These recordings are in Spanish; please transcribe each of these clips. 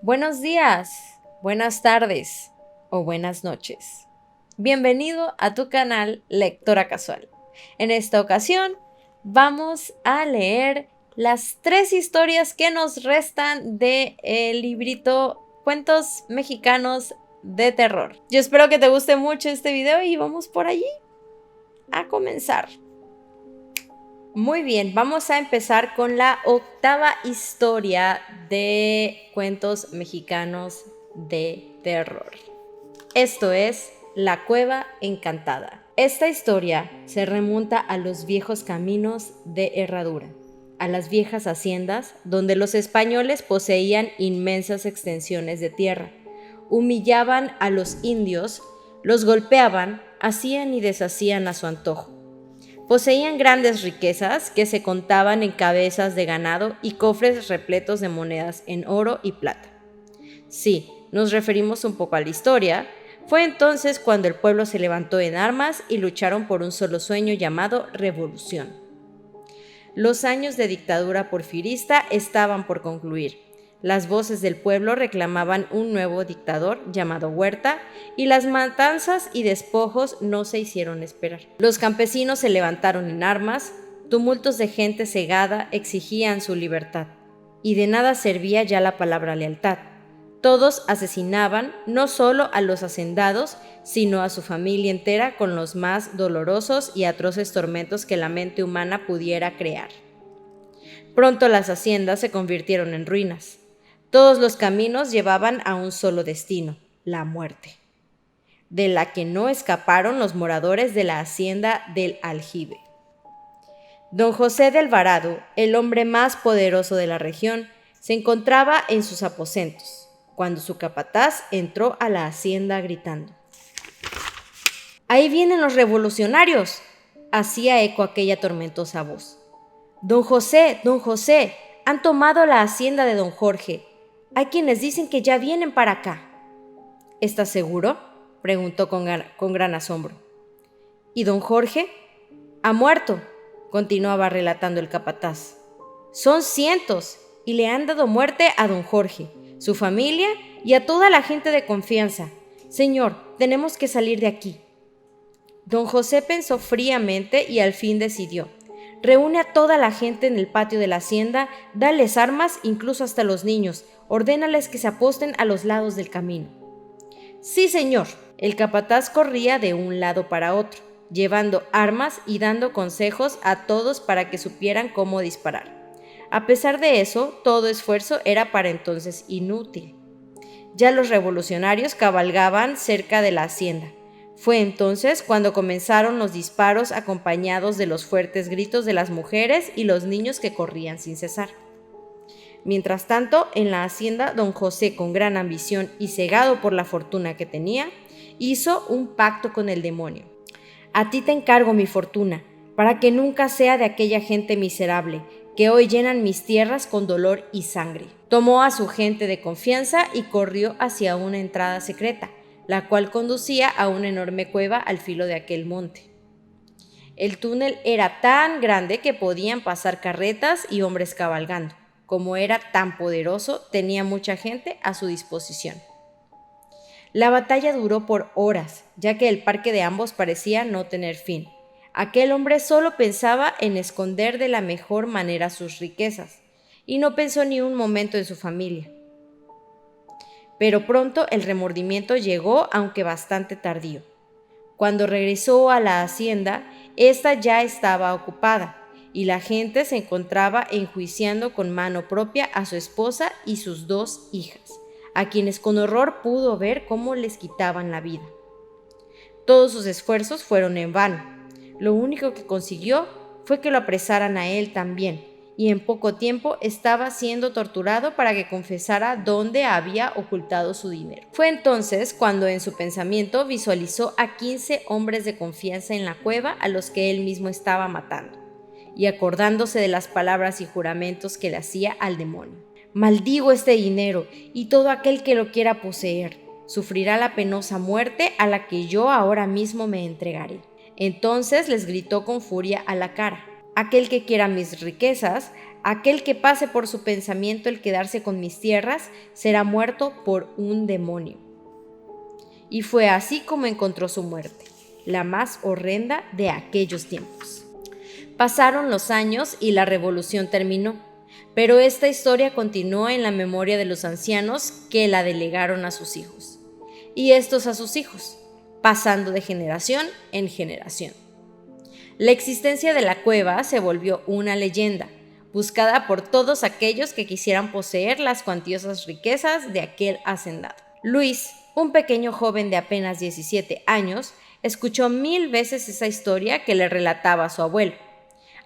Buenos días, buenas tardes o buenas noches. Bienvenido a tu canal Lectora Casual. En esta ocasión vamos a leer las 3 historias que nos restan del librito Cuentos Mexicanos de Terror. Yo espero que te guste mucho este video y vamos por allí a comenzar. Muy bien, vamos a empezar con la 8ª historia de Cuentos Mexicanos de Terror. Esto es La Cueva Encantada. Esta historia se remonta a los viejos caminos de herradura, a las viejas haciendas donde los españoles poseían inmensas extensiones de tierra, humillaban a los indios, los golpeaban, hacían y deshacían a su antojo. Poseían grandes riquezas que se contaban en cabezas de ganado y cofres repletos de monedas en oro y plata. Sí, nos referimos un poco a la historia. Fue entonces cuando el pueblo se levantó en armas y lucharon por un solo sueño llamado revolución. Los años de dictadura porfirista estaban por concluir. Las voces del pueblo reclamaban un nuevo dictador llamado Huerta y las matanzas y despojos no se hicieron esperar. Los campesinos se levantaron en armas, tumultos de gente cegada exigían su libertad y de nada servía ya la palabra lealtad. Todos asesinaban no solo a los hacendados, sino a su familia entera con los más dolorosos y atroces tormentos que la mente humana pudiera crear. Pronto las haciendas se convirtieron en ruinas. Todos los caminos llevaban a un solo destino, la muerte, de la que no escaparon los moradores de la hacienda del Aljibe. Don José de Alvarado, el hombre más poderoso de la región, se encontraba en sus aposentos, cuando su capataz entró a la hacienda gritando. ¡Ahí vienen los revolucionarios!, hacía eco aquella tormentosa voz. Don José, han tomado la hacienda de don Jorge. Hay quienes dicen que ya vienen para acá. ¿Estás seguro?, preguntó con gran asombro. ¿Y don Jorge? Ha muerto, continuaba relatando el capataz. Son cientos y le han dado muerte a don Jorge, su familia y a toda la gente de confianza. Señor, tenemos que salir de aquí. Don José pensó fríamente y al fin decidió. Reúne a toda la gente en el patio de la hacienda, dales armas, incluso hasta los niños, ordénales que se aposten a los lados del camino. Sí, señor. El capataz corría de un lado para otro, llevando armas y dando consejos a todos para que supieran cómo disparar. A pesar de eso, todo esfuerzo era para entonces inútil. Ya los revolucionarios cabalgaban cerca de la hacienda. Fue entonces cuando comenzaron los disparos acompañados de los fuertes gritos de las mujeres y los niños que corrían sin cesar. Mientras tanto, en la hacienda, don José, con gran ambición y cegado por la fortuna que tenía, hizo un pacto con el demonio. A ti te encargo mi fortuna, para que nunca sea de aquella gente miserable, que hoy llenan mis tierras con dolor y sangre. Tomó a su gente de confianza y corrió hacia una entrada secreta, la cual conducía a una enorme cueva al filo de aquel monte. El túnel era tan grande que podían pasar carretas y hombres cabalgando. Como era tan poderoso, tenía mucha gente a su disposición. La batalla duró por horas, ya que el parque de ambos parecía no tener fin. Aquel hombre solo pensaba en esconder de la mejor manera sus riquezas, y no pensó ni un momento en su familia. Pero pronto el remordimiento llegó, aunque bastante tardío. Cuando regresó a la hacienda, ésta ya estaba ocupada, y la gente se encontraba enjuiciando con mano propia a su esposa y sus 2 hijas, a quienes con horror pudo ver cómo les quitaban la vida. Todos sus esfuerzos fueron en vano. Lo único que consiguió fue que lo apresaran a él también, y en poco tiempo estaba siendo torturado para que confesara dónde había ocultado su dinero. Fue entonces cuando en su pensamiento visualizó a 15 hombres de confianza en la cueva a los que él mismo estaba matando, y acordándose de las palabras y juramentos que le hacía al demonio. Maldigo este dinero, y todo aquel que lo quiera poseer sufrirá la penosa muerte a la que yo ahora mismo me entregaré. Entonces les gritó con furia a la cara. Aquel que quiera mis riquezas, aquel que pase por su pensamiento el quedarse con mis tierras, será muerto por un demonio. Y fue así como encontró su muerte, la más horrenda de aquellos tiempos. Pasaron los años y la revolución terminó, pero esta historia continuó en la memoria de los ancianos que la delegaron a sus hijos, y estos a sus hijos, pasando de generación en generación. La existencia de la cueva se volvió una leyenda, buscada por todos aquellos que quisieran poseer las cuantiosas riquezas de aquel hacendado. Luis, un pequeño joven de apenas 17 años, escuchó 1000 veces esa historia que le relataba su abuelo,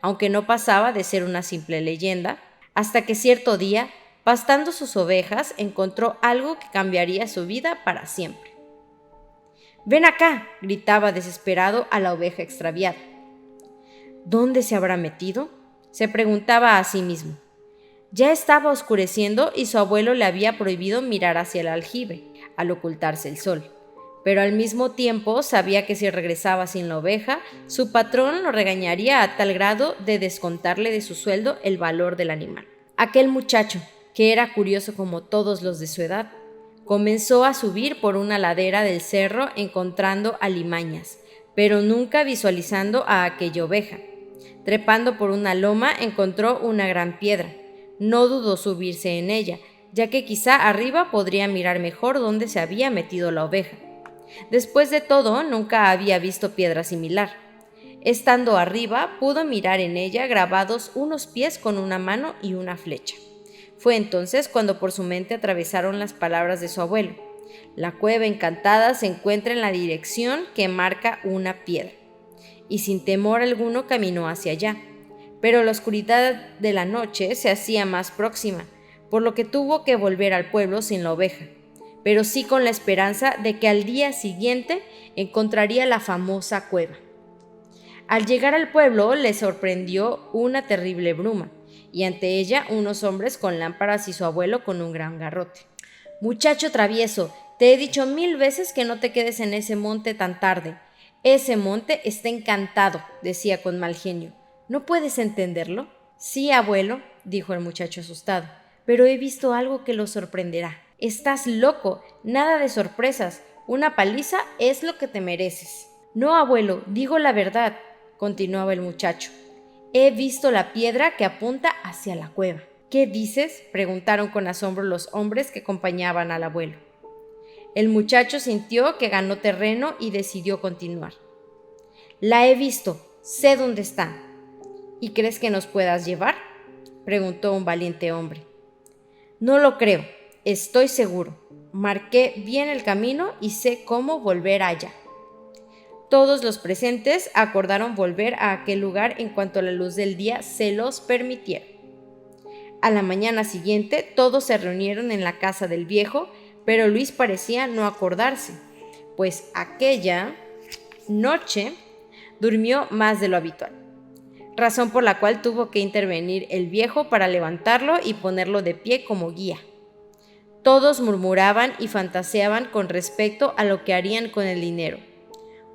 aunque no pasaba de ser una simple leyenda, hasta que cierto día, pastando sus ovejas, encontró algo que cambiaría su vida para siempre. «¡Ven acá!», gritaba desesperado a la oveja extraviada. ¿Dónde se habrá metido?, se preguntaba a sí mismo. Ya estaba oscureciendo y su abuelo le había prohibido mirar hacia el aljibe, al ocultarse el sol. Pero al mismo tiempo sabía que si regresaba sin la oveja, su patrón lo regañaría a tal grado de descontarle de su sueldo el valor del animal. Aquel muchacho, que era curioso como todos los de su edad, comenzó a subir por una ladera del cerro encontrando alimañas, pero nunca visualizando a aquella oveja. Trepando por una loma encontró una gran piedra. No dudó subirse en ella, ya que quizá arriba podría mirar mejor dónde se había metido la oveja. Después de todo, nunca había visto piedra similar. Estando arriba, pudo mirar en ella grabados unos pies con una mano y una flecha. Fue entonces cuando por su mente atravesaron las palabras de su abuelo. La cueva encantada se encuentra en la dirección que marca una piedra. Y sin temor alguno caminó hacia allá. Pero la oscuridad de la noche se hacía más próxima, por lo que tuvo que volver al pueblo sin la oveja, pero sí con la esperanza de que al día siguiente encontraría la famosa cueva. Al llegar al pueblo le sorprendió una terrible bruma, y ante ella unos hombres con lámparas y su abuelo con un gran garrote. «Muchacho travieso, te he dicho 1000 veces que no te quedes en ese monte tan tarde. Ese monte está encantado», decía con mal genio. «¿No puedes entenderlo?» «Sí, abuelo», dijo el muchacho asustado, «pero he visto algo que lo sorprenderá». «Estás loco, nada de sorpresas, una paliza es lo que te mereces». «No, abuelo, digo la verdad», continuaba el muchacho. «He visto la piedra que apunta hacia la cueva». «¿Qué dices?», preguntaron con asombro los hombres que acompañaban al abuelo. El muchacho sintió que ganó terreno y decidió continuar. «La he visto, sé dónde está». «¿Y crees que nos puedas llevar?», preguntó un valiente hombre. «No lo creo, estoy seguro. Marqué bien el camino y sé cómo volver allá». Todos los presentes acordaron volver a aquel lugar en cuanto la luz del día se los permitiera. A la mañana siguiente todos se reunieron en la casa del viejo, pero Luis parecía no acordarse, pues aquella noche durmió más de lo habitual, razón por la cual tuvo que intervenir el viejo para levantarlo y ponerlo de pie como guía. Todos murmuraban y fantaseaban con respecto a lo que harían con el dinero.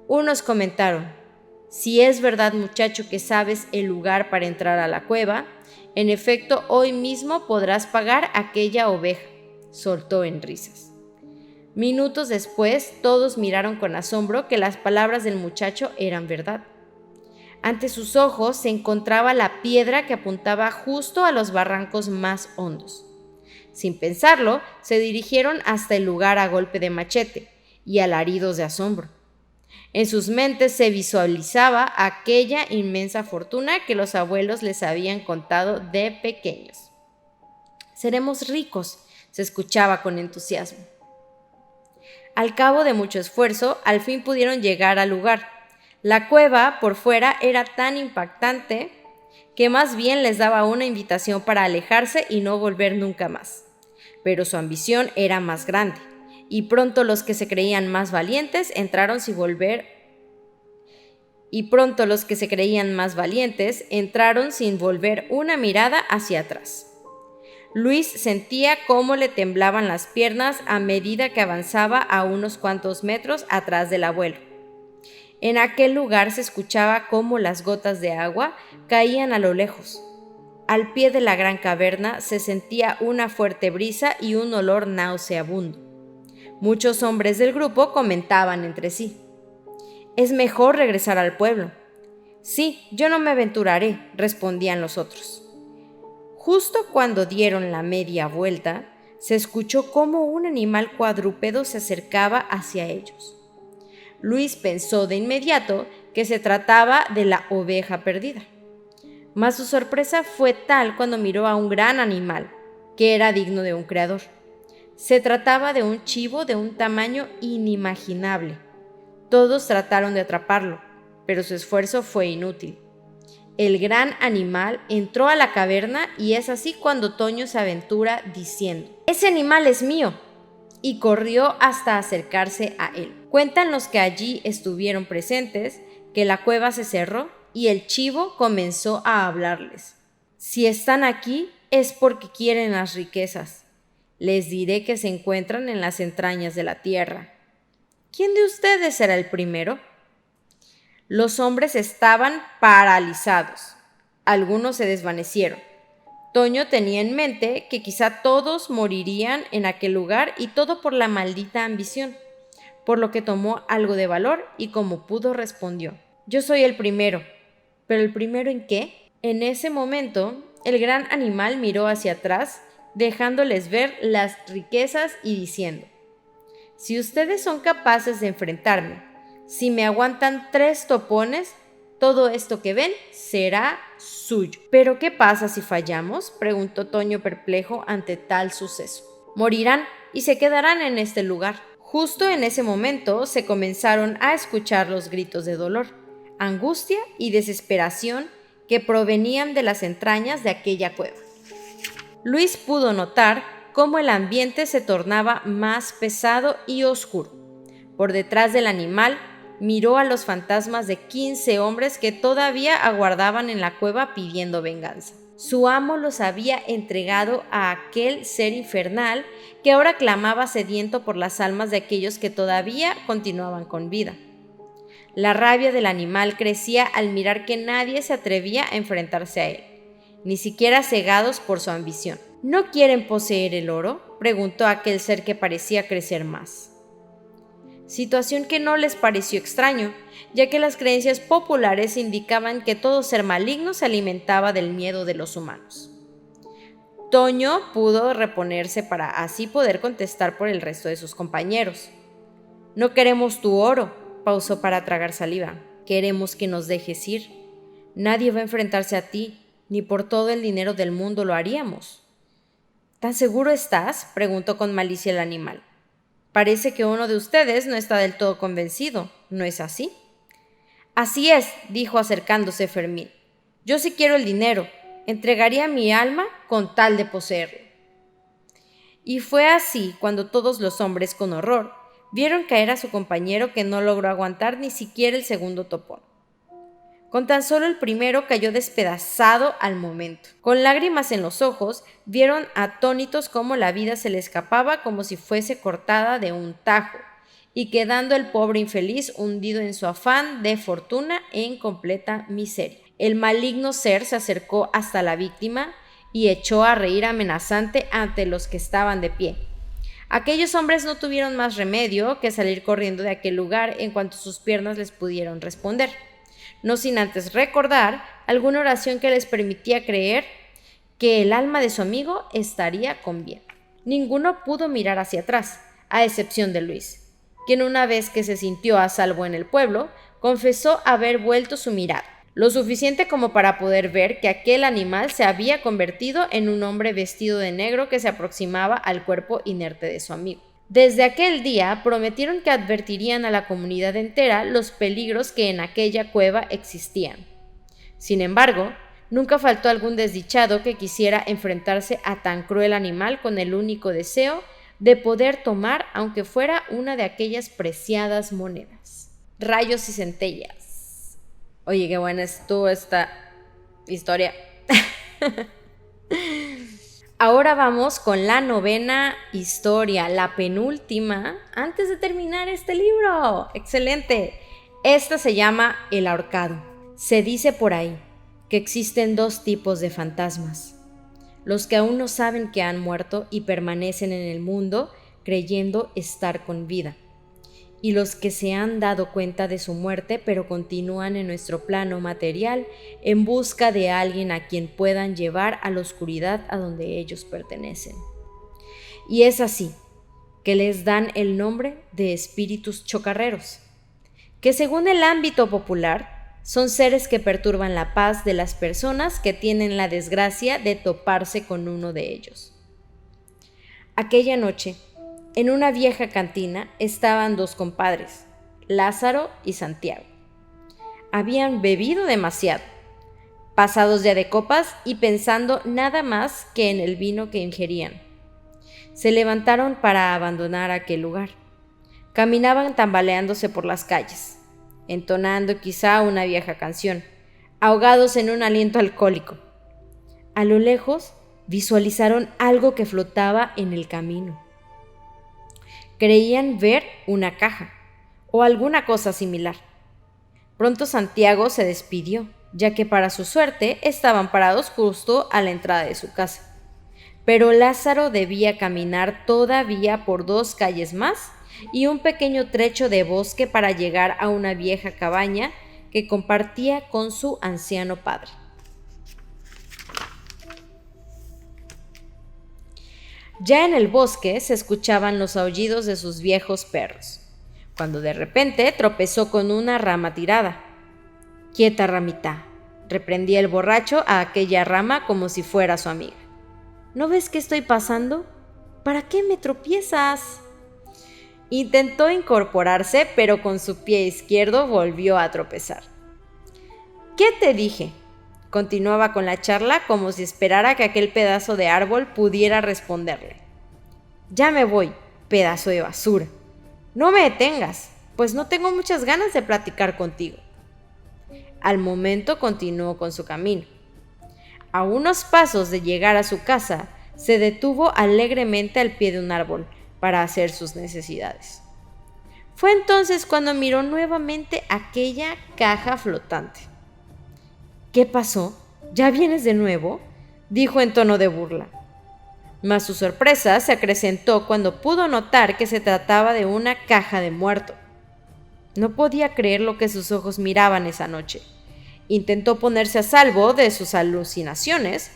Unos comentaron: «Si es verdad, muchacho, que sabes el lugar para entrar a la cueva, en efecto, hoy mismo podrás pagar aquella oveja», soltó en risas. Minutos después, todos miraron con asombro que las palabras del muchacho eran verdad. Ante sus ojos se encontraba la piedra que apuntaba justo a los barrancos más hondos. Sin pensarlo, se dirigieron hasta el lugar a golpe de machete y alaridos de asombro. En sus mentes se visualizaba aquella inmensa fortuna que los abuelos les habían contado de pequeños. «Seremos ricos», se escuchaba con entusiasmo. Al cabo de mucho esfuerzo, al fin pudieron llegar al lugar. La cueva por fuera era tan impactante que más bien les daba una invitación para alejarse y no volver nunca más. Pero su ambición era más grande, y pronto los que se creían más valientes entraron sin volver una mirada hacia atrás. Luis sentía cómo le temblaban las piernas a medida que avanzaba a unos cuantos metros atrás del abuelo. En aquel lugar se escuchaba cómo las gotas de agua caían a lo lejos. Al pie de la gran caverna se sentía una fuerte brisa y un olor nauseabundo. Muchos hombres del grupo comentaban entre sí: «Es mejor regresar al pueblo». «Sí, yo no me aventuraré», respondían los otros. Justo cuando dieron la media vuelta, se escuchó cómo un animal cuadrúpedo se acercaba hacia ellos. Luis pensó de inmediato que se trataba de la oveja perdida. Mas su sorpresa fue tal cuando miró a un gran animal, que era digno de un creador. Se trataba de un chivo de un tamaño inimaginable. Todos trataron de atraparlo, pero su esfuerzo fue inútil. El gran animal entró a la caverna y es así cuando Toño se aventura diciendo: «¡Ese animal es mío!» y corrió hasta acercarse a él. Cuentan los que allí estuvieron presentes que la cueva se cerró y el chivo comenzó a hablarles. «Si están aquí es porque quieren las riquezas. Les diré que se encuentran en las entrañas de la tierra. ¿Quién de ustedes será el primero?». Los hombres estaban paralizados. Algunos se desvanecieron. Toño tenía en mente que quizá todos morirían en aquel lugar y todo por la maldita ambición, por lo que tomó algo de valor y como pudo respondió: «Yo soy el primero». «¿Pero el primero en qué?». En ese momento, el gran animal miró hacia atrás, dejándoles ver las riquezas y diciendo: «Si ustedes son capaces de enfrentarme, si me aguantan 3 topones, todo esto que ven será suyo». «¿Pero qué pasa si fallamos?», preguntó Toño perplejo ante tal suceso. «Morirán y se quedarán en este lugar». Justo en ese momento se comenzaron a escuchar los gritos de dolor, angustia y desesperación que provenían de las entrañas de aquella cueva. Luis pudo notar cómo el ambiente se tornaba más pesado y oscuro. Por detrás del animal miró a los fantasmas de 15 hombres que todavía aguardaban en la cueva pidiendo venganza. Su amo los había entregado a aquel ser infernal que ahora clamaba sediento por las almas de aquellos que todavía continuaban con vida. La rabia del animal crecía al mirar que nadie se atrevía a enfrentarse a él, ni siquiera cegados por su ambición. «¿No quieren poseer el oro?», preguntó aquel ser que parecía crecer más. Situación que no les pareció extraño, ya que las creencias populares indicaban que todo ser maligno se alimentaba del miedo de los humanos. Toño pudo reponerse para así poder contestar por el resto de sus compañeros. «No queremos tu oro», pausó para tragar saliva. «Queremos que nos dejes ir. Nadie va a enfrentarse a ti, ni por todo el dinero del mundo lo haríamos». «¿Tan seguro estás?», preguntó con malicia el animal. «Parece que uno de ustedes no está del todo convencido, ¿no es así?». «Así es», dijo acercándose Fermín. «Yo sí quiero el dinero, entregaría mi alma con tal de poseerlo». Y fue así cuando todos los hombres, con horror, vieron caer a su compañero, que no logró aguantar ni siquiera el segundo topón. Con tan solo el primero cayó despedazado al momento. Con lágrimas en los ojos, vieron atónitos cómo la vida se le escapaba como si fuese cortada de un tajo, y quedando el pobre infeliz hundido en su afán de fortuna en completa miseria. El maligno ser se acercó hasta la víctima y echó a reír amenazante ante los que estaban de pie. Aquellos hombres no tuvieron más remedio que salir corriendo de aquel lugar en cuanto sus piernas les pudieron responder, no sin antes recordar alguna oración que les permitía creer que el alma de su amigo estaría con bien. Ninguno pudo mirar hacia atrás, a excepción de Luis, quien una vez que se sintió a salvo en el pueblo, confesó haber vuelto su mirada, lo suficiente como para poder ver que aquel animal se había convertido en un hombre vestido de negro que se aproximaba al cuerpo inerte de su amigo. Desde aquel día prometieron que advertirían a la comunidad entera los peligros que en aquella cueva existían. Sin embargo, nunca faltó algún desdichado que quisiera enfrentarse a tan cruel animal con el único deseo de poder tomar, aunque fuera una de aquellas preciadas monedas. Rayos y centellas. Oye, qué buena estuvo esta historia. Ahora vamos con la 9ª historia, la penúltima, antes de terminar este libro. ¡Excelente! Esta se llama el ahorcado. Se dice por ahí que existen dos tipos de fantasmas: los que aún no saben que han muerto y permanecen en el mundo creyendo estar con vida, y los que se han dado cuenta de su muerte pero continúan en nuestro plano material en busca de alguien a quien puedan llevar a la oscuridad a donde ellos pertenecen. Y es así que les dan el nombre de espíritus chocarreros, que según el ámbito popular son seres que perturban la paz de las personas que tienen la desgracia de toparse con uno de ellos. Aquella noche, en una vieja cantina estaban dos compadres, Lázaro y Santiago. Habían bebido demasiado, pasados ya de copas y pensando nada más que en el vino que ingerían. Se levantaron para abandonar aquel lugar. Caminaban tambaleándose por las calles, entonando quizá una vieja canción, ahogados en un aliento alcohólico. A lo lejos visualizaron algo que flotaba en el camino. Creían ver una caja o alguna cosa similar. Pronto Santiago se despidió, ya que para su suerte estaban parados justo a la entrada de su casa. Pero Lázaro debía caminar todavía por 2 calles más y un pequeño trecho de bosque para llegar a una vieja cabaña que compartía con su anciano padre. Ya en el bosque se escuchaban los aullidos de sus viejos perros, cuando de repente tropezó con una rama tirada. «Quieta, ramita», reprendía el borracho a aquella rama como si fuera su amiga. «¿No ves qué estoy pasando? ¿Para qué me tropiezas?». Intentó incorporarse, pero con su pie izquierdo volvió a tropezar. «¿Qué te dije?», continuaba con la charla como si esperara que aquel pedazo de árbol pudiera responderle. «Ya me voy, pedazo de basura. No me detengas, pues no tengo muchas ganas de platicar contigo». Al momento continuó con su camino. A unos pasos de llegar a su casa, se detuvo alegremente al pie de un árbol para hacer sus necesidades. Fue entonces cuando miró nuevamente aquella caja flotante. «¿Qué pasó? ¿Ya vienes de nuevo?», dijo en tono de burla. Mas su sorpresa se acrecentó cuando pudo notar que se trataba de una caja de muerto. No podía creer lo que sus ojos miraban esa noche. Intentó ponerse a salvo de sus alucinaciones,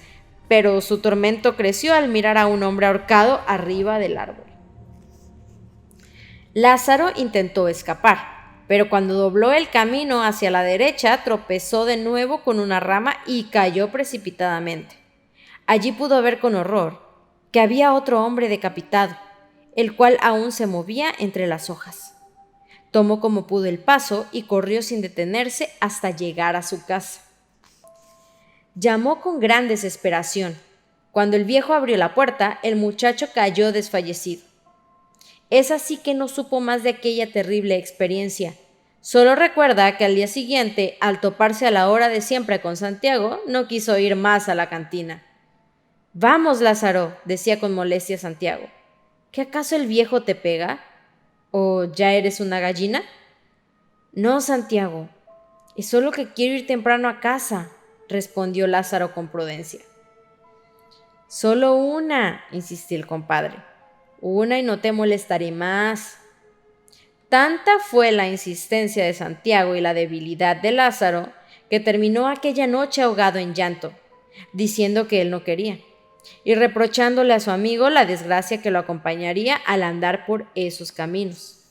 pero su tormento creció al mirar a un hombre ahorcado arriba del árbol. Lázaro intentó escapar, pero cuando dobló el camino hacia la derecha tropezó de nuevo con una rama y cayó precipitadamente. Allí pudo ver con horror que había otro hombre decapitado, el cual aún se movía entre las hojas. Tomó como pudo el paso y corrió sin detenerse hasta llegar a su casa. Llamó con gran desesperación. Cuando el viejo abrió la puerta, el muchacho cayó desfallecido. Es así que no supo más de aquella terrible experiencia. Solo recuerda que al día siguiente, al toparse a la hora de siempre con Santiago, no quiso ir más a la cantina. «Vamos, Lázaro», decía con molestia Santiago. «¿Qué acaso el viejo te pega? ¿O ya eres una gallina?». «No, Santiago, es solo que quiero ir temprano a casa», respondió Lázaro con prudencia. «Solo una», insistió el compadre. «Una y no te molestaré más». Tanta fue la insistencia de Santiago y la debilidad de Lázaro que terminó aquella noche ahogado en llanto, diciendo que él no quería, y reprochándole a su amigo la desgracia que lo acompañaría al andar por esos caminos.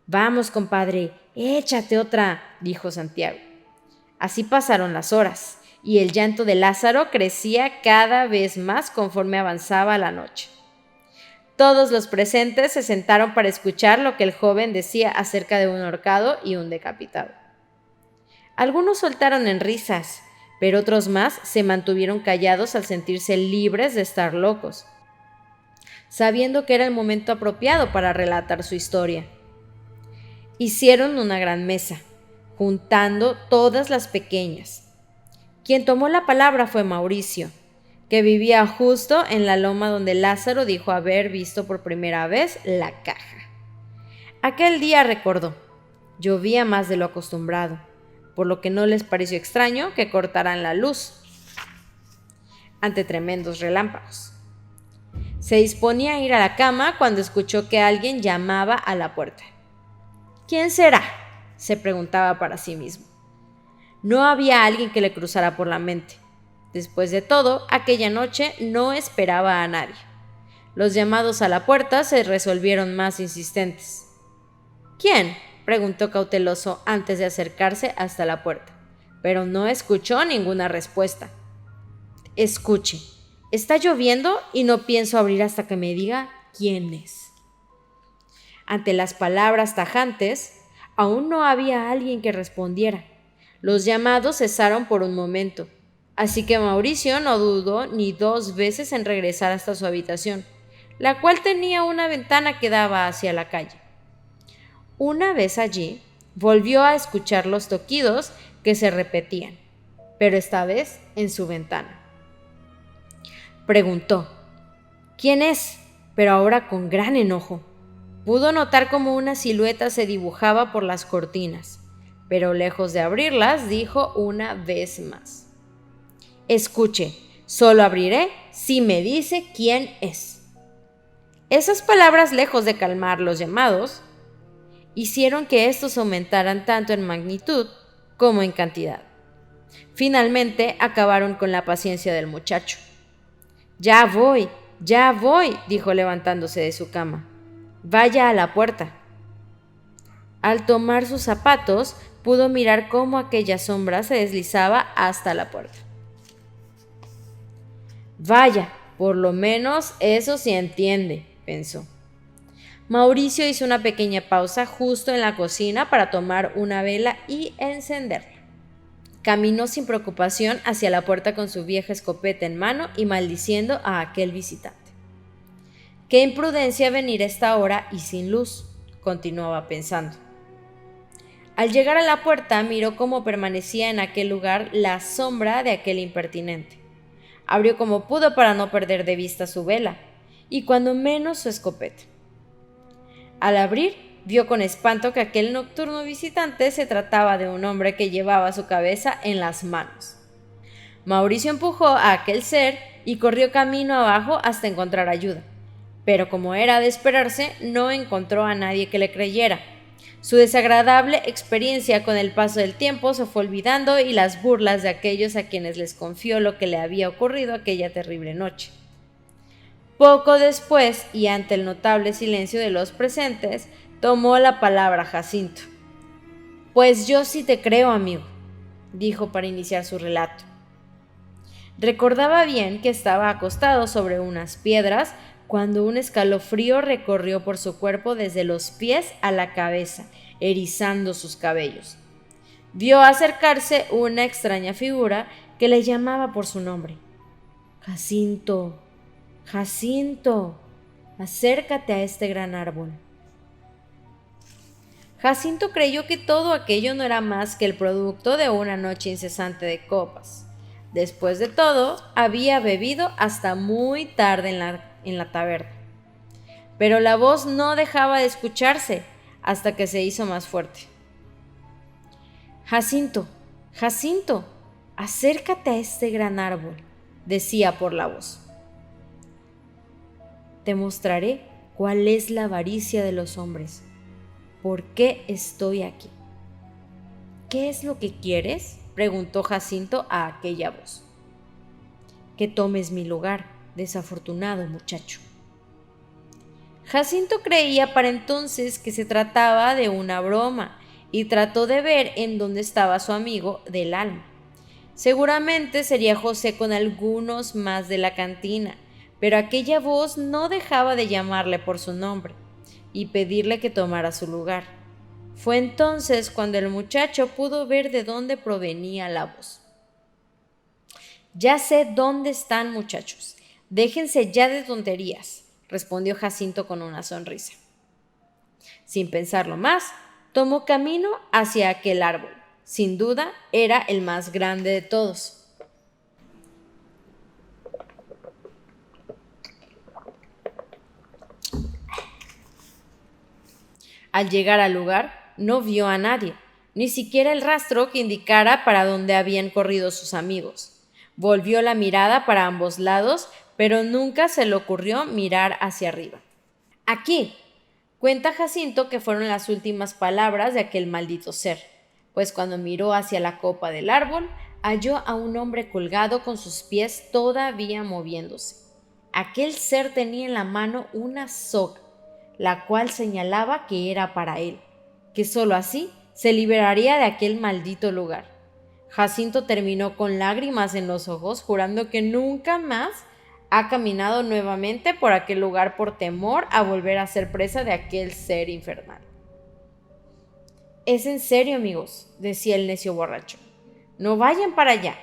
«Vamos, compadre, échate otra», dijo Santiago. Así pasaron las horas, y el llanto de Lázaro crecía cada vez más conforme avanzaba la noche. Todos los presentes se sentaron para escuchar lo que el joven decía acerca de un ahorcado y un decapitado. Algunos soltaron en risas, pero otros más se mantuvieron callados al sentirse libres de estar locos, sabiendo que era el momento apropiado para relatar su historia. Hicieron una gran mesa, juntando todas las pequeñas. Quien tomó la palabra fue Mauricio, que vivía justo en la loma donde Lázaro dijo haber visto por primera vez la caja. Aquel día recordó: Llovía más de lo acostumbrado, por lo que no les pareció extraño que cortaran la luz ante tremendos relámpagos. Se disponía a ir a la cama cuando escuchó que alguien llamaba a la puerta. ¿Quién será?, se preguntaba para sí mismo. No había alguien que le cruzara por la mente. Después de todo, aquella noche no esperaba a nadie. Los llamados a la puerta se resolvieron más insistentes. ¿Quién?, preguntó cauteloso antes de acercarse hasta la puerta, pero no escuchó ninguna respuesta. Escuche, está lloviendo y no pienso abrir hasta que me diga quién es. Ante las palabras tajantes, aún no había alguien que respondiera. Los llamados cesaron por un momento, así que Mauricio no dudó ni 2 veces en regresar hasta su habitación, la cual tenía una ventana que daba hacia la calle. Una vez allí, volvió a escuchar los toquidos que se repetían, pero esta vez en su ventana. Preguntó, ¿quién es?, pero ahora con gran enojo. Pudo notar cómo una silueta se dibujaba por las cortinas, pero lejos de abrirlas, dijo una vez más. Escuche, solo abriré si me dice quién es. Esas palabras, lejos de calmar los llamados, hicieron que estos aumentaran tanto en magnitud como en cantidad. Finalmente acabaron con la paciencia del muchacho. Ya voy, dijo levantándose de su cama. Vaya a la puerta. Al tomar sus zapatos, pudo mirar cómo aquella sombra se deslizaba hasta la puerta. Vaya, por lo menos eso sí entiende, pensó. Mauricio hizo una pequeña pausa justo en la cocina para tomar una vela y encenderla. Caminó sin preocupación hacia la puerta con su vieja escopeta en mano y maldiciendo a aquel visitante. Qué imprudencia venir a esta hora y sin luz, continuaba pensando. Al llegar a la puerta miró cómo permanecía en aquel lugar la sombra de aquel impertinente. Abrió como pudo para no perder de vista su vela, y cuando menos su escopeta. Al abrir, vio con espanto que aquel nocturno visitante se trataba de un hombre que llevaba su cabeza en las manos. Mauricio empujó a aquel ser y corrió camino abajo hasta encontrar ayuda, pero como era de esperarse, no encontró a nadie que le creyera. Su desagradable experiencia con el paso del tiempo se fue olvidando y las burlas de aquellos a quienes les confió lo que le había ocurrido aquella terrible noche. Poco después, y ante el notable silencio de los presentes, tomó la palabra Jacinto. Pues yo sí te creo, amigo, dijo para iniciar su relato. Recordaba bien que estaba acostado sobre unas piedras cuando un escalofrío recorrió por su cuerpo desde los pies a la cabeza, erizando sus cabellos. Vio acercarse una extraña figura que le llamaba por su nombre. Jacinto, Jacinto, acércate a este gran árbol. Jacinto creyó que todo aquello no era más que el producto de una noche incesante de copas. Después de todo, había bebido hasta muy tarde en la taberna. Pero la voz no dejaba de escucharse hasta que se hizo más fuerte. Jacinto, Jacinto, acércate a este gran árbol, decía por la voz. Te mostraré cuál es la avaricia de los hombres. ¿Por qué estoy aquí? ¿Qué es lo que quieres?, preguntó Jacinto a aquella voz. Que tomes mi lugar, desafortunado muchacho. Jacinto creía para entonces que se trataba de una broma y trató de ver en dónde estaba su amigo del alma. Seguramente sería José con algunos más de la cantina, pero aquella voz no dejaba de llamarle por su nombre y pedirle que tomara su lugar. Fue entonces cuando el muchacho pudo ver de dónde provenía la voz. Ya sé dónde están, muchachos. Déjense ya de tonterías, respondió Jacinto con una sonrisa. Sin pensarlo más, tomó camino hacia aquel árbol. Sin duda, era el más grande de todos. Al llegar al lugar, no vio a nadie, ni siquiera el rastro que indicara para dónde habían corrido sus amigos. Volvió la mirada para ambos lados, pero nunca se le ocurrió mirar hacia arriba. Aquí, cuenta Jacinto que fueron las últimas palabras de aquel maldito ser, pues cuando miró hacia la copa del árbol, halló a un hombre colgado con sus pies todavía moviéndose. Aquel ser tenía en la mano una soga, la cual señalaba que era para él, que sólo así se liberaría de aquel maldito lugar. Jacinto terminó con lágrimas en los ojos, jurando que nunca más ha caminado nuevamente por aquel lugar por temor a volver a ser presa de aquel ser infernal. «Es en serio, amigos», decía el necio borracho. «No vayan para allá.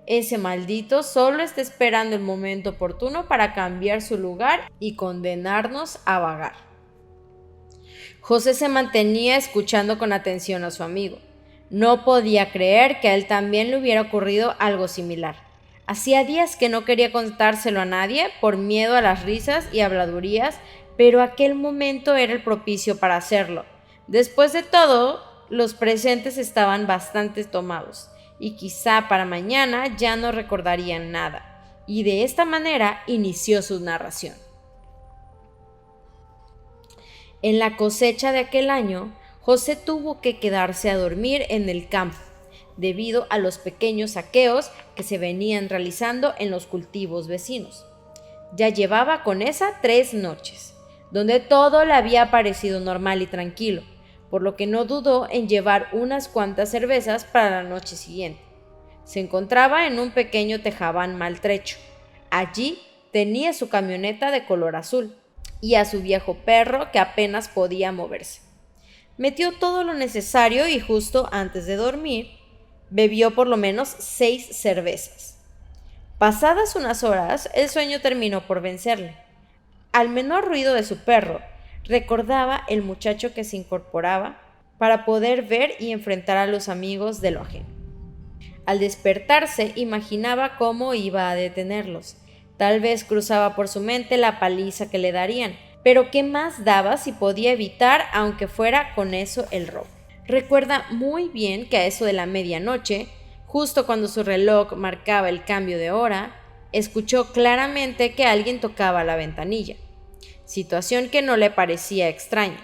Ese maldito solo está esperando el momento oportuno para cambiar su lugar y condenarnos a vagar». José se mantenía escuchando con atención a su amigo. No podía creer que a él también le hubiera ocurrido algo similar. Hacía días que no quería contárselo a nadie por miedo a las risas y habladurías, pero aquel momento era el propicio para hacerlo. Después de todo, los presentes estaban bastante tomados, y quizá para mañana ya no recordarían nada, y de esta manera inició su narración. En la cosecha de aquel año, José tuvo que quedarse a dormir en el campo, debido a los pequeños saqueos que se venían realizando en los cultivos vecinos. Ya llevaba con esa 3 noches, donde todo le había parecido normal y tranquilo, por lo que no dudó en llevar unas cuantas cervezas para la noche siguiente. Se encontraba en un pequeño tejabán maltrecho. Allí tenía su camioneta de color azul y a su viejo perro que apenas podía moverse. Metió todo lo necesario y justo antes de dormir, bebió por lo menos 6 cervezas. Pasadas unas horas, el sueño terminó por vencerle. Al menor ruido de su perro, recordaba el muchacho que se incorporaba para poder ver y enfrentar a los amigos de lo ajeno. Al despertarse, imaginaba cómo iba a detenerlos. Tal vez cruzaba por su mente la paliza que le darían, pero ¿qué más daba si podía evitar, aunque fuera con eso, el robo? Recuerda muy bien que a eso de la medianoche, justo cuando su reloj marcaba el cambio de hora, escuchó claramente que alguien tocaba la ventanilla, situación que no le parecía extraña,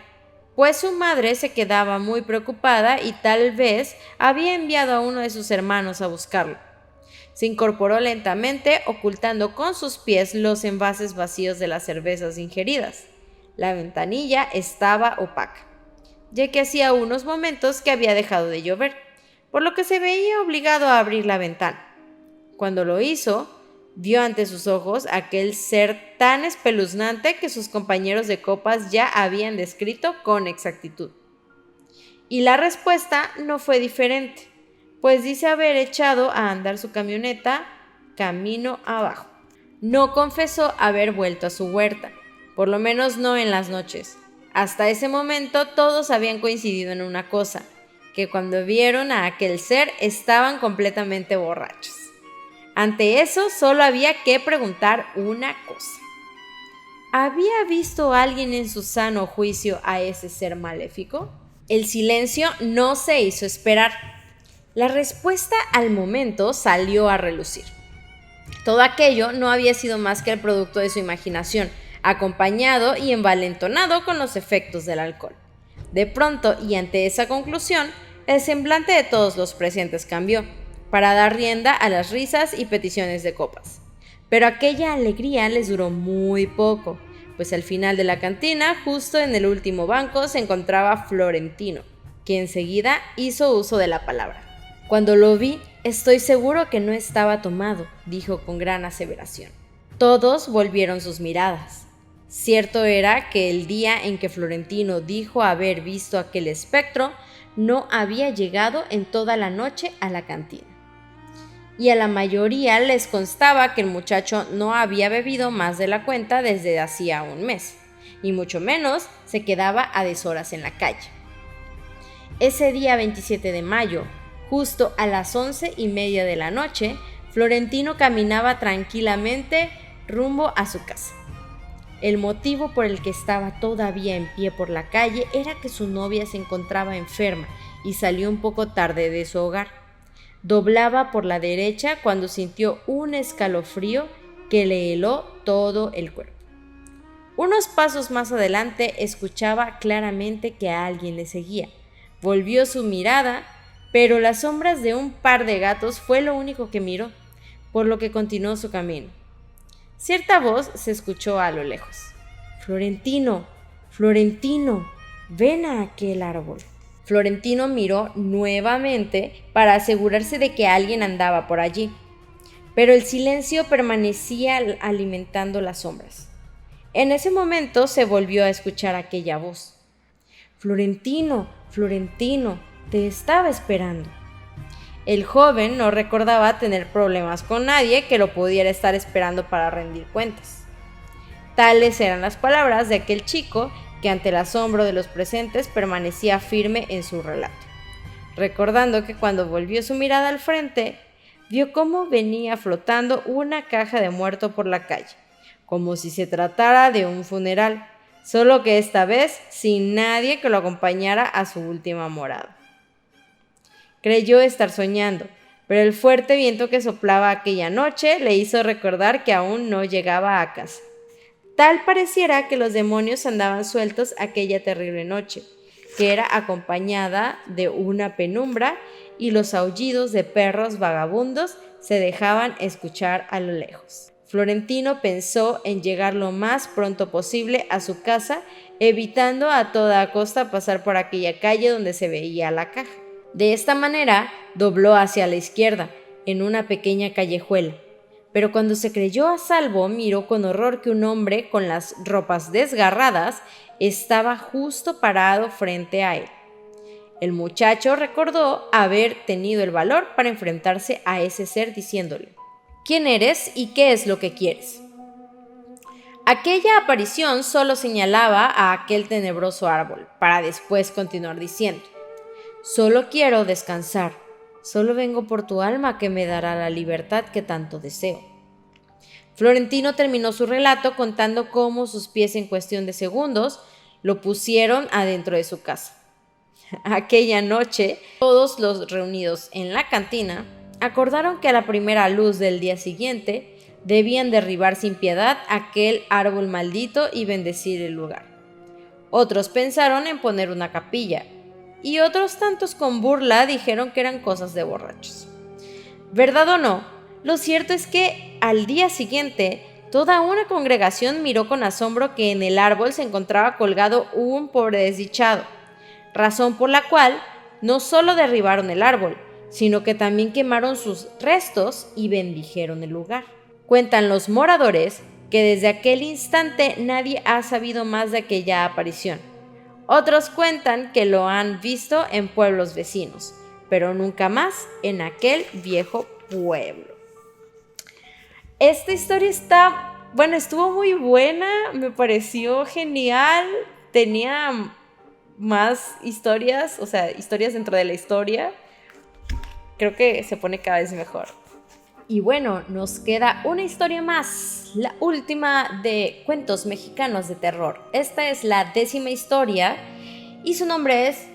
pues su madre se quedaba muy preocupada y tal vez había enviado a uno de sus hermanos a buscarlo. Se incorporó lentamente, ocultando con sus pies los envases vacíos de las cervezas ingeridas. La ventanilla estaba opaca, ya que hacía unos momentos que había dejado de llover, por lo que se veía obligado a abrir la ventana. Cuando lo hizo, vio ante sus ojos aquel ser tan espeluznante que sus compañeros de copas ya habían descrito con exactitud. Y la respuesta no fue diferente, pues dice haber echado a andar su camioneta camino abajo. No confesó haber vuelto a su huerta, por lo menos no en las noches. Hasta ese momento todos habían coincidido en una cosa, que cuando vieron a aquel ser estaban completamente borrachos. Ante eso solo había que preguntar una cosa. ¿Había visto alguien en su sano juicio a ese ser maléfico? El silencio no se hizo esperar. La respuesta al momento salió a relucir. Todo aquello no había sido más que el producto de su imaginación, acompañado y envalentonado con los efectos del alcohol. De pronto, y ante esa conclusión, el semblante de todos los presentes cambió, para dar rienda a las risas y peticiones de copas. Pero aquella alegría les duró muy poco, pues al final de la cantina, justo en el último banco, se encontraba Florentino, que enseguida hizo uso de la palabra. «Cuando lo vi, estoy seguro que no estaba tomado», dijo con gran aseveración. Todos volvieron sus miradas. Cierto era que el día en que Florentino dijo haber visto aquel espectro, no había llegado en toda la noche a la cantina. Y a la mayoría les constaba que el muchacho no había bebido más de la cuenta desde hacía un mes, y mucho menos se quedaba a deshoras en la calle. Ese día 27 de mayo, justo a las 11:30 de la noche, Florentino caminaba tranquilamente rumbo a su casa. El motivo por el que estaba todavía en pie por la calle era que su novia se encontraba enferma y salió un poco tarde de su hogar. Doblaba por la derecha cuando sintió un escalofrío que le heló todo el cuerpo. Unos pasos más adelante escuchaba claramente que alguien le seguía. Volvió su mirada, pero las sombras de un par de gatos fue lo único que miró, por lo que continuó su camino. Cierta voz se escuchó a lo lejos. «Florentino, Florentino, ven a aquel árbol». Florentino miró nuevamente para asegurarse de que alguien andaba por allí, pero el silencio permanecía alimentando las sombras. En ese momento se volvió a escuchar aquella voz. «Florentino, Florentino, te estaba esperando». El joven no recordaba tener problemas con nadie que lo pudiera estar esperando para rendir cuentas. Tales eran las palabras de aquel chico que ante el asombro de los presentes permanecía firme en su relato, recordando que cuando volvió su mirada al frente, vio cómo venía flotando una caja de muerto por la calle, como si se tratara de un funeral, solo que esta vez sin nadie que lo acompañara a su última morada. Creyó estar soñando, pero el fuerte viento que soplaba aquella noche le hizo recordar que aún no llegaba a casa. Tal pareciera que los demonios andaban sueltos aquella terrible noche, que era acompañada de una penumbra y los aullidos de perros vagabundos se dejaban escuchar a lo lejos. Florentino pensó en llegar lo más pronto posible a su casa, evitando a toda costa pasar por aquella calle donde se veía la caja. De esta manera, dobló hacia la izquierda, en una pequeña callejuela, pero cuando se creyó a salvo, miró con horror que un hombre con las ropas desgarradas estaba justo parado frente a él. El muchacho recordó haber tenido el valor para enfrentarse a ese ser diciéndole: «¿Quién eres y qué es lo que quieres?». Aquella aparición solo señalaba a aquel tenebroso árbol, para después continuar diciendo: «Solo quiero descansar, solo vengo por tu alma que me dará la libertad que tanto deseo». Florentino terminó su relato contando cómo sus pies en cuestión de segundos lo pusieron adentro de su casa. Aquella noche, todos los reunidos en la cantina acordaron que a la primera luz del día siguiente debían derribar sin piedad aquel árbol maldito y bendecir el lugar. Otros pensaron en poner una capilla, y otros tantos con burla dijeron que eran cosas de borrachos. ¿Verdad o no? Lo cierto es que al día siguiente toda una congregación miró con asombro que en el árbol se encontraba colgado un pobre desdichado, razón por la cual no solo derribaron el árbol, sino que también quemaron sus restos y bendijeron el lugar. Cuentan los moradores que desde aquel instante nadie ha sabido más de aquella aparición. Otros cuentan que lo han visto en pueblos vecinos, pero nunca más en aquel viejo pueblo. Esta historia estuvo muy buena, me pareció genial, tenía más historias, historias dentro de la historia. Creo que se pone cada vez mejor. Y bueno, nos queda una historia más, la última de Cuentos Mexicanos de Terror. Esta es la 10ª historia y su nombre es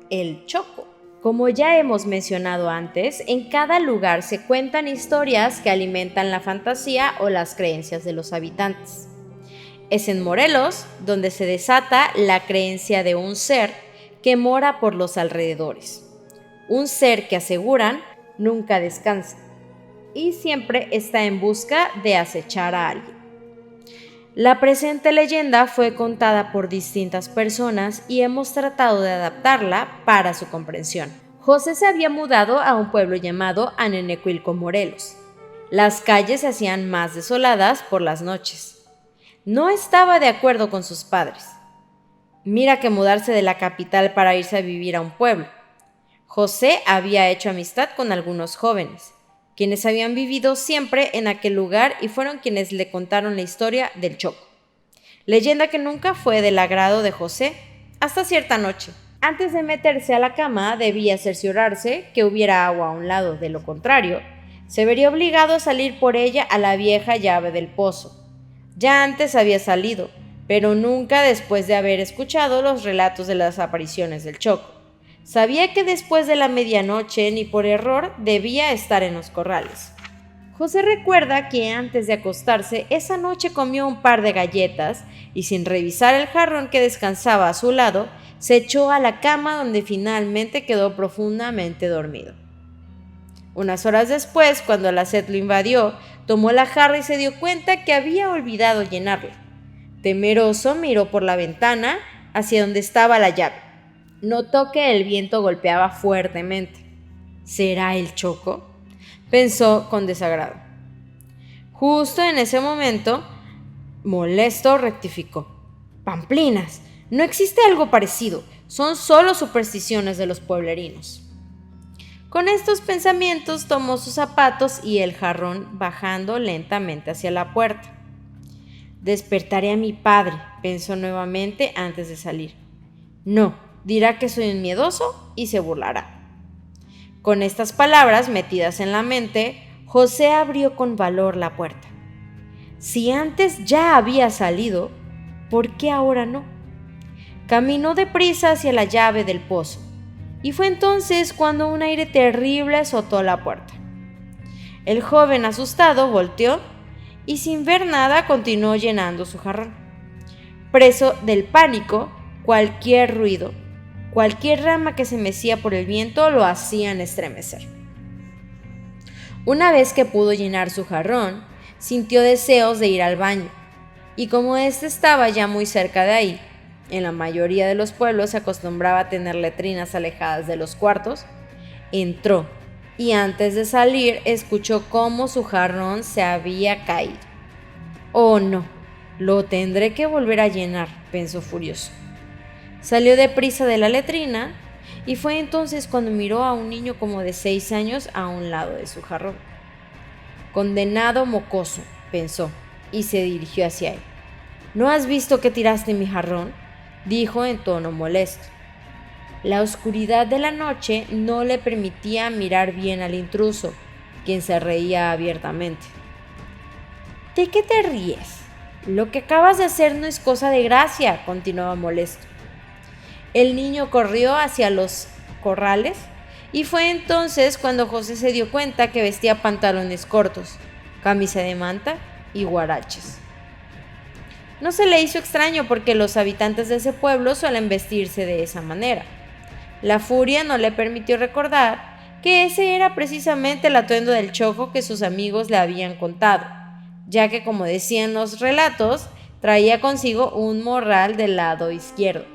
El Choco. Como ya hemos mencionado antes, en cada lugar se cuentan historias que alimentan la fantasía o las creencias de los habitantes. Es en Morelos donde se desata la creencia de un ser que mora por los alrededores. Un ser que aseguran nunca descansa y siempre está en busca de acechar a alguien. La presente leyenda fue contada por distintas personas y hemos tratado de adaptarla para su comprensión. José se había mudado a un pueblo llamado Anenecuilco, Morelos. Las calles se hacían más desoladas por las noches. No estaba de acuerdo con sus padres. Mira que mudarse de la capital para irse a vivir a un pueblo. José había hecho amistad con algunos jóvenes, quienes habían vivido siempre en aquel lugar y fueron quienes le contaron la historia del Choco. Leyenda que nunca fue del agrado de José hasta cierta noche. Antes de meterse a la cama debía cerciorarse que hubiera agua a un lado, de lo contrario, se vería obligado a salir por ella a la vieja llave del pozo, Ya antes había salido, pero nunca después de haber escuchado los relatos de las apariciones del Choco. Sabía que después de la medianoche ni por error debía estar en los corrales. José recuerda que antes de acostarse esa noche comió un par de galletas y sin revisar el jarrón que descansaba a su lado, se echó a la cama donde finalmente quedó profundamente dormido. Unas horas después, cuando la sed lo invadió, tomó la jarra y se dio cuenta que había olvidado llenarla. Temeroso miró por la ventana hacia donde estaba la llave. Notó que el viento golpeaba fuertemente. ¿Será el Choco?, pensó con desagrado. Justo en ese momento, molesto, rectificó. Pamplinas, no existe algo parecido, son solo supersticiones de los pueblerinos. Con estos pensamientos tomó sus zapatos y el jarrón bajando lentamente hacia la puerta. Despertaré a mi padre, pensó nuevamente antes de salir. No, dirá que soy un miedoso y se burlará. Con estas palabras metidas en la mente, José abrió con valor la puerta. Si antes ya había salido, ¿por qué ahora no? Caminó deprisa hacia la llave del pozo, y fue entonces cuando un aire terrible azotó la puerta. El joven, asustado, volteó y sin ver nada continuó llenando su jarrón. Preso del pánico, cualquier ruido, cualquier rama que se mecía por el viento lo hacían estremecer. Una vez que pudo llenar su jarrón, sintió deseos de ir al baño, y como éste estaba ya muy cerca de ahí, en la mayoría de los pueblos se acostumbraba a tener letrinas alejadas de los cuartos, entró y antes de salir escuchó cómo su jarrón se había caído. «Oh no, lo tendré que volver a llenar», pensó furioso. Salió deprisa de la letrina y fue entonces cuando miró a un niño como de 6 años a un lado de su jarrón. «Condenado mocoso», pensó, y se dirigió hacia él. «¿No has visto que tiraste mi jarrón?», dijo en tono molesto. La oscuridad de la noche no le permitía mirar bien al intruso, quien se reía abiertamente. «¿De qué te ríes? Lo que acabas de hacer no es cosa de gracia», continuaba molesto. El niño corrió hacia los corrales y fue entonces cuando José se dio cuenta que vestía pantalones cortos, camisa de manta y huaraches. No se le hizo extraño porque los habitantes de ese pueblo suelen vestirse de esa manera. La furia no le permitió recordar que ese era precisamente el atuendo del Choco que sus amigos le habían contado, ya que, como decían los relatos, traía consigo un morral del lado izquierdo.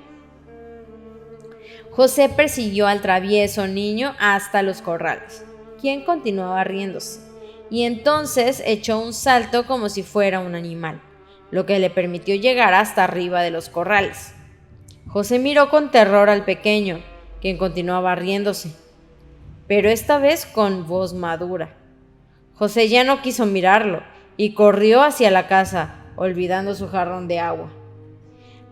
José persiguió al travieso niño hasta los corrales, quien continuaba riéndose, y entonces echó un salto como si fuera un animal, lo que le permitió llegar hasta arriba de los corrales. José miró con terror al pequeño, quien continuaba riéndose, pero esta vez con voz madura. José ya no quiso mirarlo y corrió hacia la casa, olvidando su jarrón de agua.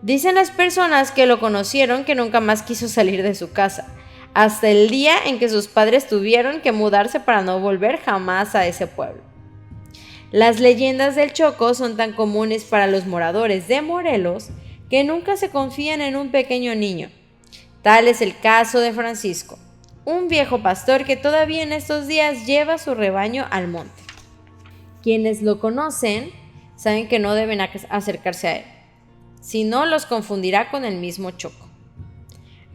Dicen las personas que lo conocieron que nunca más quiso salir de su casa, hasta el día en que sus padres tuvieron que mudarse para no volver jamás a ese pueblo. Las leyendas del Choco son tan comunes para los moradores de Morelos que nunca se confían en un pequeño niño. Tal es el caso de Francisco, un viejo pastor que todavía en estos días lleva su rebaño al monte. Quienes lo conocen saben que no deben acercarse a él, si no los confundirá con el mismo Choco,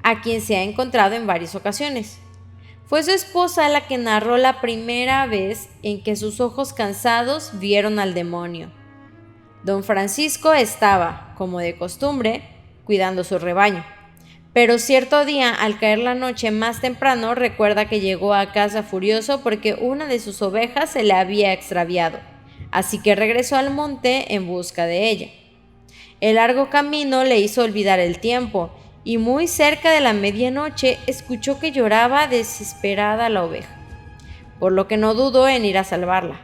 a quien se ha encontrado en varias ocasiones. Fue su esposa la que narró la primera vez en que sus ojos cansados vieron al demonio. Don Francisco estaba, como de costumbre, cuidando su rebaño, pero cierto día, al caer la noche más temprano, recuerda que llegó a casa furioso porque una de sus ovejas se le había extraviado, así que regresó al monte en busca de ella. El largo camino le hizo olvidar el tiempo, y muy cerca de la medianoche escuchó que lloraba desesperada la oveja, por lo que no dudó en ir a salvarla.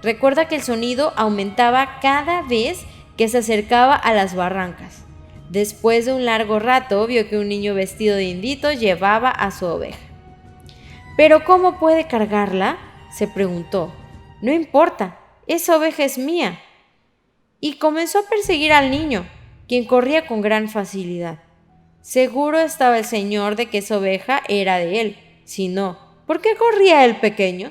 Recuerda que el sonido aumentaba cada vez que se acercaba a las barrancas. Después de un largo rato vio que un niño vestido de indito llevaba a su oveja. «¿Pero cómo puede cargarla?», se preguntó. «No importa, esa oveja es mía». y comenzó a perseguir al niño, quien corría con gran facilidad. Seguro estaba el señor de que esa oveja era de él. Si no, ¿por qué corría el pequeño?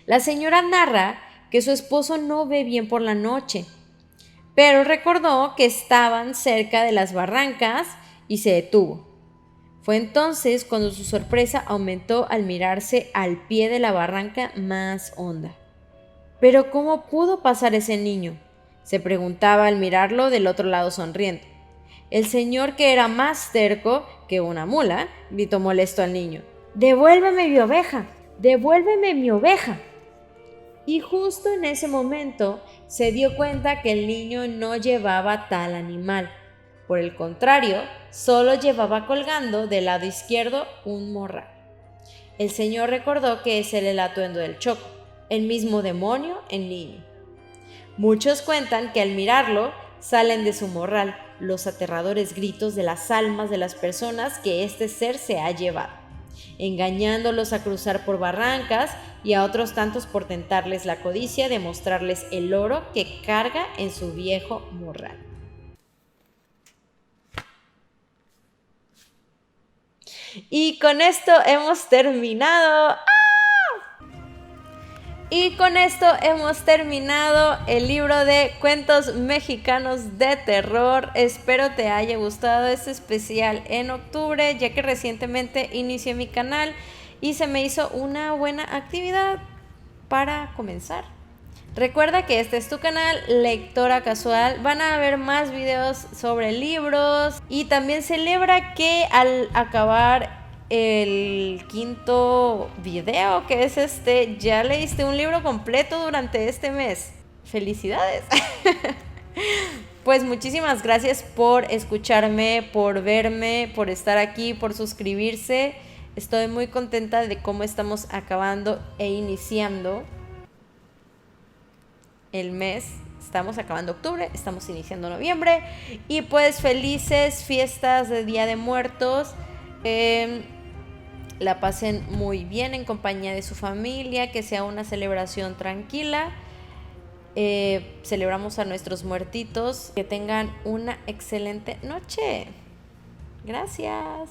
La señora narra que su esposo no ve bien por la noche, pero recordó que estaban cerca de las barrancas y se detuvo. Fue entonces cuando su sorpresa aumentó al mirarse al pie de la barranca más honda. ¿Pero cómo pudo pasar ese niño?, se preguntaba al mirarlo del otro lado sonriendo. El señor, que era más terco que una mula, gritó molesto al niño: «¡Devuélveme mi oveja! ¡Devuélveme mi oveja!». Y justo en ese momento se dio cuenta que el niño no llevaba tal animal. Por el contrario, solo llevaba colgando del lado izquierdo un morral. El señor recordó que ese era el atuendo del Choco, el mismo demonio en niño. Muchos cuentan que al mirarlo salen de su morral los aterradores gritos de las almas de las personas que este ser se ha llevado, engañándolos a cruzar por barrancas y a otros tantos por tentarles la codicia de mostrarles el oro que carga en su viejo morral. Y con esto hemos terminado. Y con esto hemos terminado el libro de cuentos mexicanos de terror. Espero te haya gustado este especial en octubre, ya que recientemente inicié mi canal y se me hizo una buena actividad para comenzar. Recuerda que este es tu canal, Lectora Casual. Van a haber más videos sobre libros y también celebra que al acabar el quinto video, que es ya leíste un libro completo durante este mes. ¡Felicidades! Pues muchísimas gracias por escucharme, por verme, por estar aquí, por suscribirse. Estoy muy contenta de cómo estamos acabando e iniciando el mes. Estamos acabando octubre, estamos iniciando noviembre. Y pues felices fiestas de Día de Muertos. La pasen muy bien en compañía de su familia, que sea una celebración tranquila. Celebramos a nuestros muertitos. Que tengan una excelente noche. Gracias.